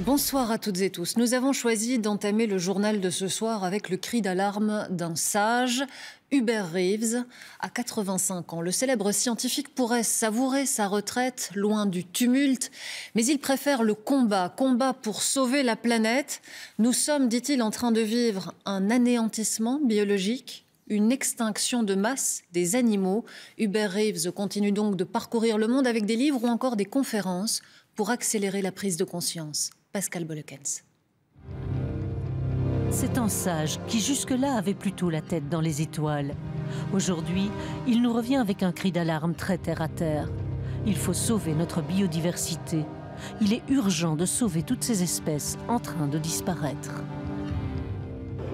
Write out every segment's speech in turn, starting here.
Bonsoir à toutes et tous. Nous avons choisi d'entamer le journal de ce soir avec le cri d'alarme d'un sage, Hubert Reeves. À 85 ans, le célèbre scientifique pourrait savourer sa retraite loin du tumulte, mais il préfère le combat pour sauver la planète. Nous sommes, dit-il, en train de vivre un anéantissement biologique, une extinction de masse des animaux. Hubert Reeves continue donc de parcourir le monde avec des livres ou encore des conférences pour accélérer la prise de conscience. Pascal Bolekens. C'est un sage qui jusque-là avait plutôt la tête dans les étoiles. Aujourd'hui, il nous revient avec un cri d'alarme très terre-à-terre. Il faut sauver notre biodiversité. Il est urgent de sauver toutes ces espèces en train de disparaître.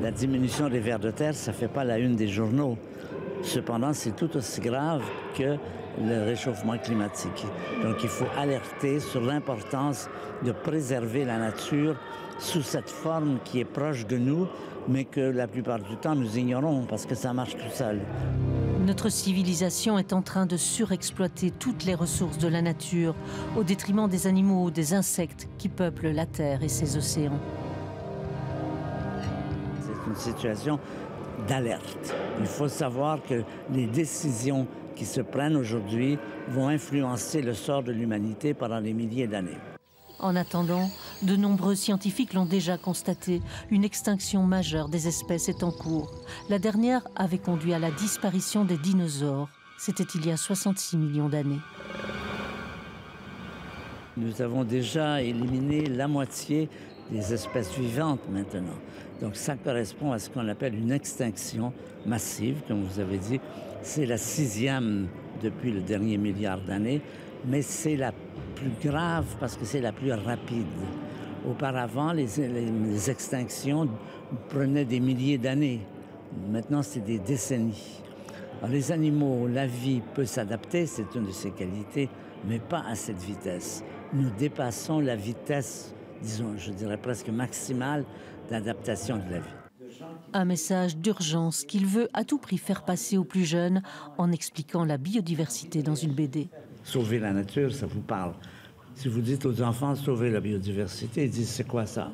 La diminution des vers de terre, ça ne fait pas la une des journaux. Cependant, c'est tout aussi grave que le réchauffement climatique. Donc il faut alerter sur l'importance de préserver la nature sous cette forme qui est proche de nous, mais que la plupart du temps nous ignorons parce que ça marche tout seul. Notre civilisation est en train de surexploiter toutes les ressources de la nature au détriment des animaux, des insectes qui peuplent la Terre et ses océans. C'est une situation d'alerte. Il faut savoir que les décisions qui se prennent aujourd'hui vont influencer le sort de l'humanité pendant des milliers d'années. En attendant, de nombreux scientifiques l'ont déjà constaté, une extinction majeure des espèces est en cours. La dernière avait conduit à la disparition des dinosaures. C'était il y a 66 millions d'années. Nous avons déjà éliminé la moitié des espèces vivantes maintenant. Donc ça correspond à ce qu'on appelle une extinction massive, comme vous avez dit. C'est la 6e depuis le dernier milliard d'années, mais c'est la plus grave parce que c'est la plus rapide. Auparavant, les extinctions prenaient des milliers d'années. Maintenant, c'est des décennies. Alors, les animaux, la vie peut s'adapter, c'est une de ses qualités, mais pas à cette vitesse. Nous dépassons la vitesse, disons, je dirais presque maximale d'adaptation de la vie. Un message d'urgence qu'il veut à tout prix faire passer aux plus jeunes en expliquant la biodiversité dans une BD. Sauver la nature, ça vous parle. Si vous dites aux enfants sauver la biodiversité, ils disent c'est quoi ça?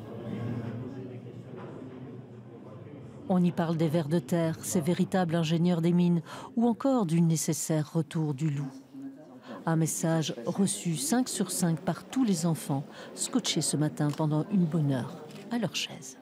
On y parle des vers de terre, ces véritables ingénieurs des mines, ou encore du nécessaire retour du loup. Un message reçu 5 sur 5 par tous les enfants, scotchés ce matin pendant une bonne heure à leur chaise.